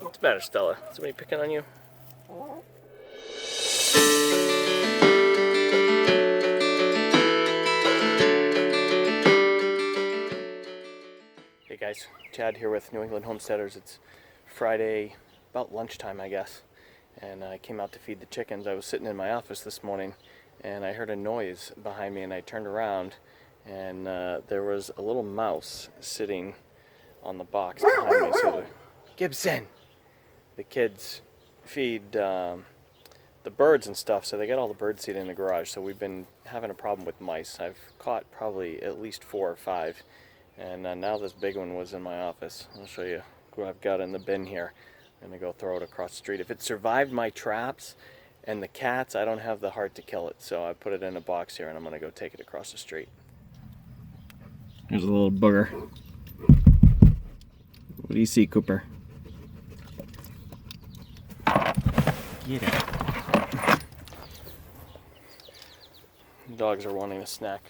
What's the matter, Stella? Somebody picking on you? Hey guys, Chad here with New England Homesteaders. It's Friday, about lunchtime I guess, and I came out to feed the chickens. I was sitting in my office this morning and I heard a noise behind me, and I turned around and there was a little mouse sitting on the box behind me. So Gibson! The kids feed the birds and stuff, so they get all the bird seed in the garage. So we've been having a problem with mice. I've caught probably at least 4 or 5, and now this big one was in my office. I'll show you what I've got in the bin here. I'm gonna go throw it across the street. If it survived my traps and the cats, I don't have the heart to kill it, so I put it in a box here and I'm gonna go take it across the street. There's a little booger. What do you see, Cooper? Get it. Dogs are wanting a snack.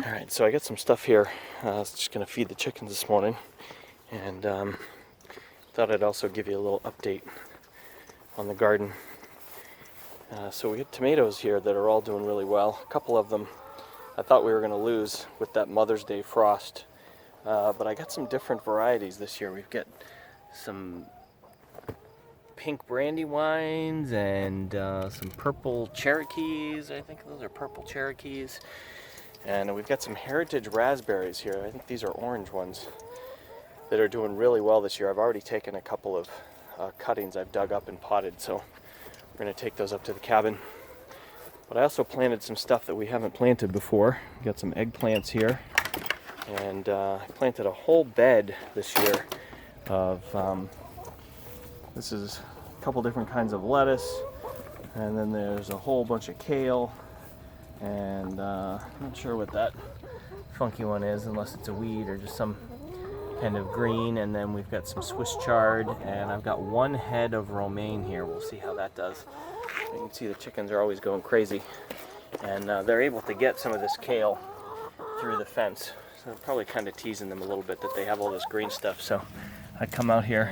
Alright, so I got some stuff here. I was just going to feed the chickens this morning, and thought I'd also give you a little update on the garden. So we have tomatoes here that are all doing really well. A couple of them I thought we were going to lose with that Mother's Day frost, but I got some different varieties this year. We've got some pink brandywines and some purple Cherokees. I think those are purple Cherokees. And we've got some heritage raspberries here. I think these are orange ones that are doing really well this year. I've already taken a couple of cuttings I've dug up and potted, so we're going to take those up to the cabin. But I also planted some stuff that we haven't planted before. We've got some eggplants here, and I planted a whole bed this year of this is a couple different kinds of lettuce, and then there's a whole bunch of kale, and I'm not sure what that funky one is, unless it's a weed or just some kind of green. And then we've got some Swiss chard, and I've got 1 head of romaine here. We'll see how that does. You can see the chickens are always going crazy, and they're able to get some of this kale through the fence. So I'm probably kind of teasing them a little bit that they have all this green stuff. So I come out here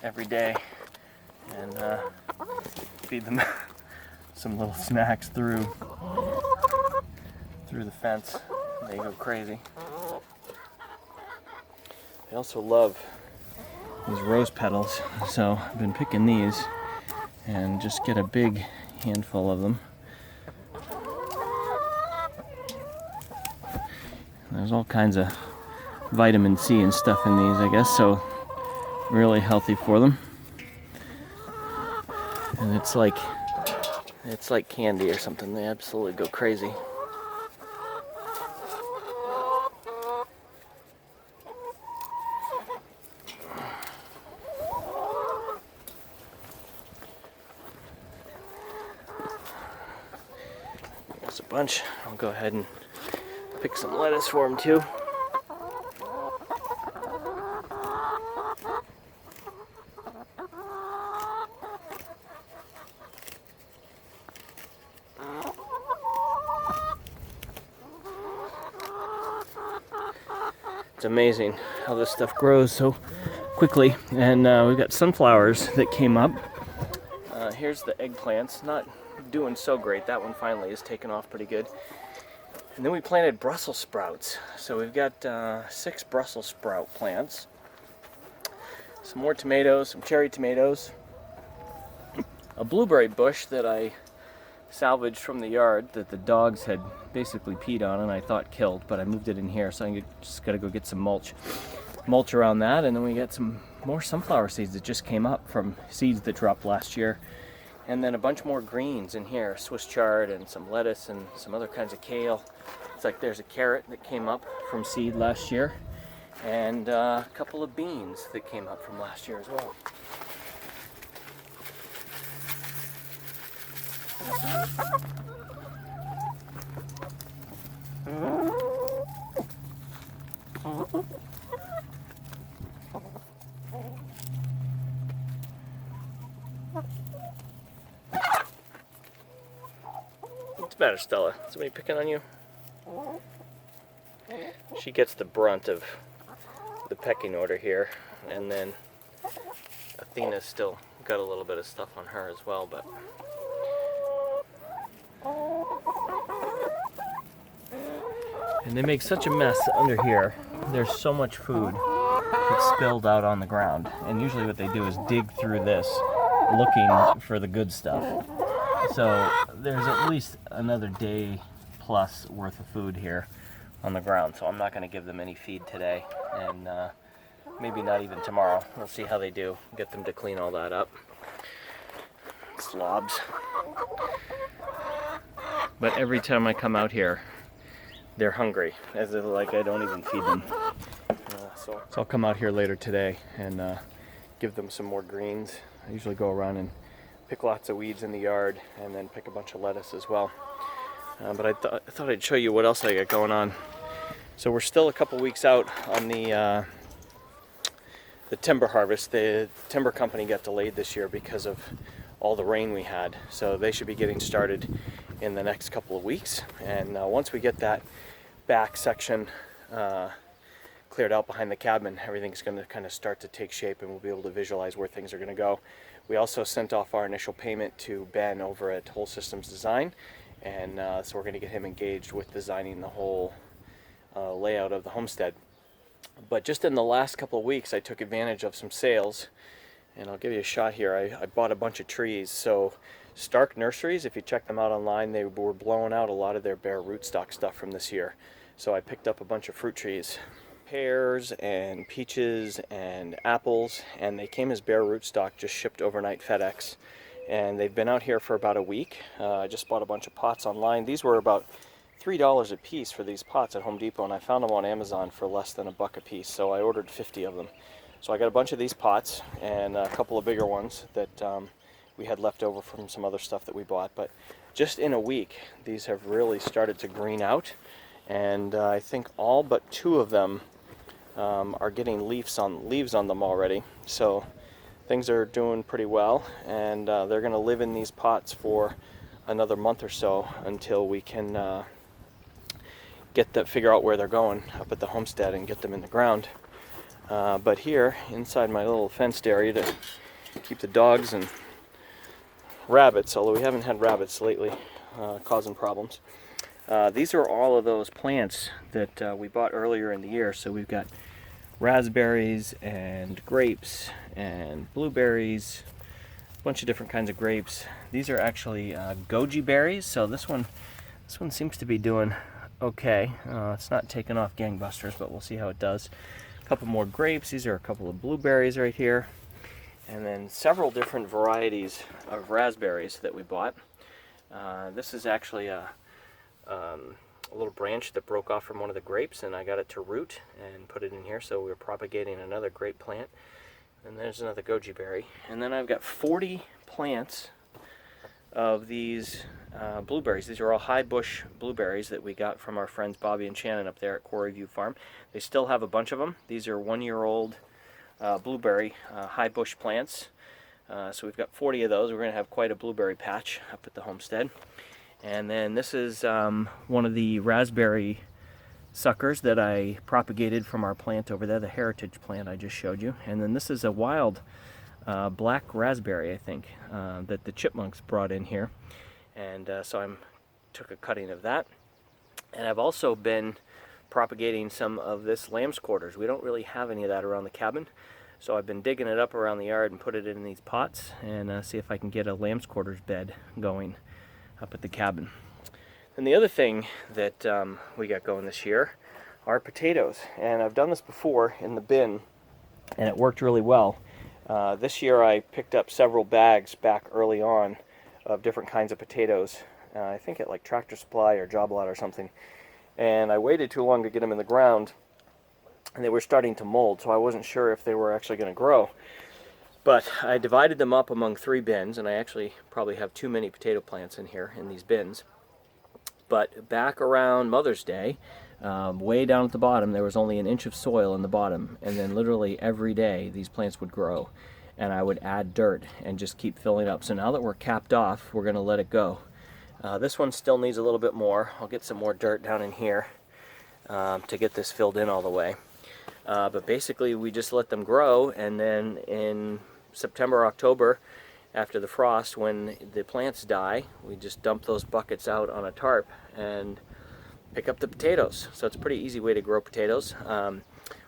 every day and feed them some little snacks through the fence. They go crazy. They also love these rose petals, so I've been picking these and just get a big handful of them. There's all kinds of vitamin C and stuff in these, I guess, so really healthy for them. And it's like candy or something. They absolutely go crazy. There's a bunch. I'll go ahead and pick some lettuce for them too. It's amazing how this stuff grows so quickly. And we've got sunflowers that came up. Here's the eggplants, not doing so great. That one finally is taken off pretty good. And then we planted Brussels sprouts. So we've got 6 Brussels sprout plants. Some more tomatoes, some cherry tomatoes. A blueberry bush that I salvaged from the yard that the dogs had basically peed on and I thought killed, but I moved it in here, so I just gotta go get some mulch around that. And then we got some more sunflower seeds that just came up from seeds that dropped last year, and then a bunch more greens in here, Swiss chard and some lettuce and some other kinds of kale. It's like there's a carrot that came up from seed last year, and a couple of beans that came up from last year as well. What's the matter, Stella? Somebody picking on you? she gets the brunt of the pecking order here, and then Athena's still got a little bit of stuff on her as well, but and they make such a mess under here. There's so much food that's spilled out on the ground, and usually what they do is dig through this looking for the good stuff. So there's at least another day plus worth of food here on the ground, so I'm not going to give them any feed today, and maybe not even tomorrow. We'll see how they do, get them to clean all that up. Slobs. But every time I come out here, they're hungry, as if like I don't even feed them. So I'll come out here later today and give them some more greens. I usually go around and pick lots of weeds in the yard, and then pick a bunch of lettuce as well. But I thought I'd show you what else I got going on. So we're still a couple weeks out on the timber harvest. The timber company got delayed this year because of all the rain we had. So they should be getting started in the next couple of weeks. And once we get that back section cleared out behind the cabin, everything's going to kind of start to take shape, and we'll be able to visualize where things are going to go. We also sent off our initial payment to Ben over at Whole Systems Design, and so we're going to get him engaged with designing the whole layout of the homestead. But just in the last couple of weeks, I took advantage of some sales, and I'll give you a shot here. I bought a bunch of trees. So Stark Nurseries, if you check them out online, they were blowing out a lot of their bare rootstock stuff from this year. So I picked up a bunch of fruit trees, pears and peaches and apples, and they came as bare rootstock, just shipped overnight FedEx. And they've been out here for about a week. I just bought a bunch of pots online. These were about $3 a piece for these pots at Home Depot, and I found them on Amazon for less than $1 a piece. So I ordered 50 of them. So I got a bunch of these pots and a couple of bigger ones that we had left over from some other stuff that we bought. But just in a week, these have really started to green out, and I think all but 2 of them are getting leaves on them already. So things are doing pretty well, and they're going to live in these pots for another month or so until we can figure out where they're going up at the homestead and get them in the ground. But here inside my little fenced area to keep the dogs and rabbits, although we haven't had rabbits lately causing problems. These are all of those plants that we bought earlier in the year. So we've got raspberries and grapes and blueberries, a bunch of different kinds of grapes. These are actually goji berries. So this one seems to be doing okay. It's not taking off gangbusters, but we'll see how it does. A couple more grapes. These are a couple of blueberries right here, and then several different varieties of raspberries that we bought. This is actually a little branch that broke off from one of the grapes, and I got it to root and put it in here, so we're propagating another grape plant. And there's another goji berry. And then I've got 40 plants of these blueberries. These are all high bush blueberries that we got from our friends Bobby and Shannon up there at Quarry View Farm. They still have a bunch of them. These are 1-year-old blueberry high bush plants. So we've got 40 of those. We're going to have quite a blueberry patch up at the homestead. And then this is one of the raspberry suckers that I propagated from our plant over there, the heritage plant I just showed you. And then this is a wild black raspberry, I think, that the chipmunks brought in here. And so I took a cutting of that. And I've also been propagating some of this lamb's quarters. We don't really have any of that around the cabin. So I've been digging it up around the yard and put it in these pots and see if I can get a lamb's quarters bed going up at the cabin. And the other thing that we got going this year are potatoes. And I've done this before in the bin, and it worked really well. This year I picked up several bags back early on of different kinds of potatoes. I think at like Tractor Supply or Job Lot or something. And I waited too long to get them in the ground, and they were starting to mold, so I wasn't sure if they were actually going to grow. But I divided them up among 3 bins, and I actually probably have too many potato plants in here in these bins. But back around Mother's Day, way down at the bottom, there was only an inch of soil in the bottom, and then literally every day these plants would grow, and I would add dirt and just keep filling up. So now that we're capped off, we're going to let it go. This one still needs a little bit more. I'll get some more dirt down in here. to get this filled in all the way. But basically we just let them grow, and then in September, October, after the frost, when the plants die, we just dump those buckets out on a tarp and pick up the potatoes. So it's a pretty easy way to grow potatoes.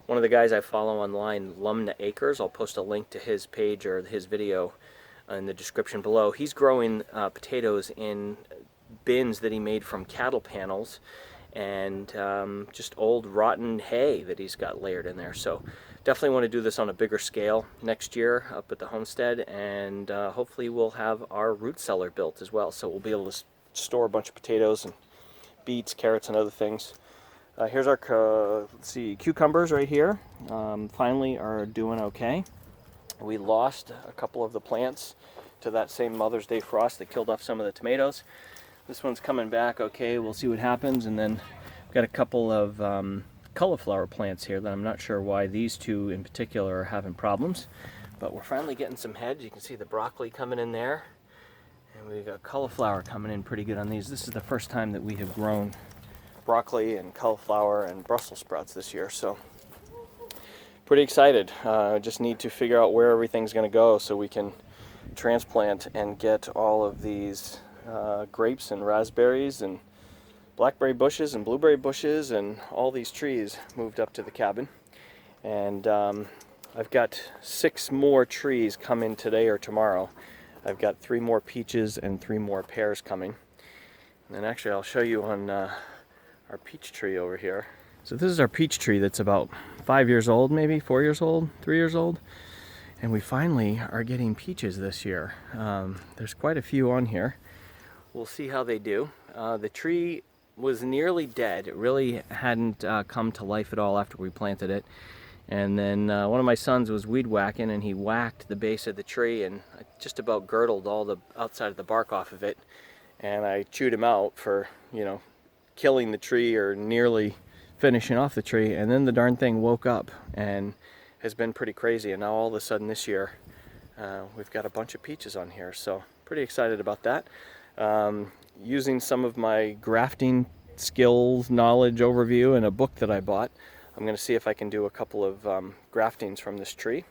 One of the guys I follow online, Lumnah Acres, I'll post a link to his page or his video in the description below. He's growing potatoes in bins that he made from cattle panels and just old rotten hay that he's got layered in there. So definitely want to do this on a bigger scale next year up at the homestead, and hopefully we'll have our root cellar built as well, so we'll be able to store a bunch of potatoes and beets, carrots, and other things. Here's our let's see, cucumbers right here. Finally are doing okay. We lost a couple of the plants to that same Mother's Day frost that killed off some of the tomatoes. This one's coming back okay, we'll see what happens. And then we've got a couple of cauliflower plants here that I'm not sure why these two in particular are having problems, but we're finally getting some heads. You can see the broccoli coming in there, and we've got cauliflower coming in pretty good on these. This is the first time that we have grown broccoli and cauliflower and Brussels sprouts this year, so pretty excited. Just need to figure out where everything's going to go so we can transplant and get all of these grapes and raspberries and blackberry bushes and blueberry bushes and all these trees moved up to the cabin. And I've got 6 more trees coming today or tomorrow. I've got 3 more peaches and 3 more pears coming. And actually I'll show you on our peach tree over here. So this is our peach tree that's about 5 years old, maybe 4 years old, 3 years old. And we finally are getting peaches this year. There's quite a few on here. We'll see how they do. The tree was nearly dead. It really hadn't come to life at all after we planted it. And then one of my sons was weed whacking, and he whacked the base of the tree and just about girdled all the outside of the bark off of it. And I chewed him out for, you know, killing the tree or nearly finishing off the tree. And then the darn thing woke up and has been pretty crazy. And now all of a sudden this year we've got a bunch of peaches on here. So pretty excited about that. Using some of my grafting skills, knowledge overview in a book that I bought, I'm going to see if I can do a couple of graftings from this tree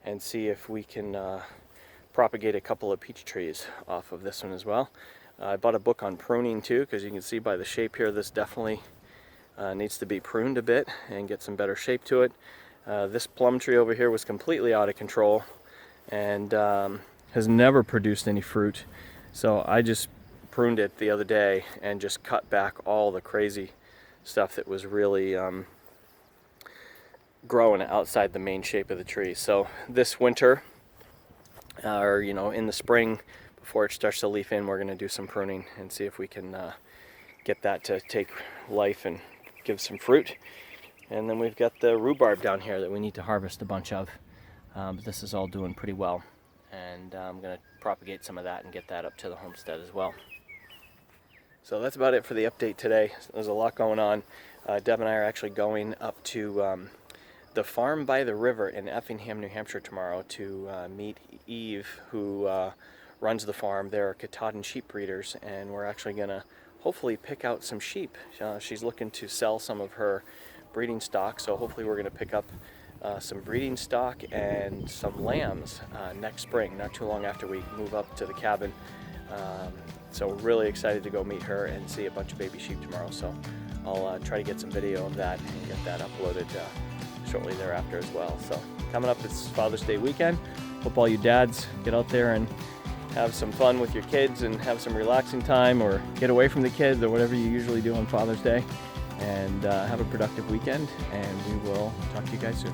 and see if we can propagate a couple of peach trees off of this one as well. I bought a book on pruning too, because you can see by the shape here this definitely needs to be pruned a bit and get some better shape to it. This plum tree over here was completely out of control and has never produced any fruit. So I just pruned it the other day and just cut back all the crazy stuff that was really growing outside the main shape of the tree. So this winter, or you know, in the spring before it starts to leaf in, we're going to do some pruning and see if we can get that to take life and give some fruit. And then we've got the rhubarb down here that we need to harvest a bunch of, but this is all doing pretty well. And I'm going to propagate some of that and get that up to the homestead as well. So that's about it for the update today. There's a lot going on. Deb and I are actually going up to the farm by the river in Effingham, New Hampshire tomorrow to meet Eve, who runs the farm. They're Katahdin sheep breeders, and we're actually going to hopefully pick out some sheep. She's looking to sell some of her breeding stock, so hopefully we're going to pick up some breeding stock and some lambs next spring, not too long after we move up to the cabin. So we're really excited to go meet her and see a bunch of baby sheep tomorrow. So I'll try to get some video of that and get that uploaded shortly thereafter as well. So coming up, it's Father's Day weekend. Hope all you dads get out there and have some fun with your kids and have some relaxing time, or get away from the kids, or whatever you usually do on Father's Day. And have a productive weekend, and we will talk to you guys soon.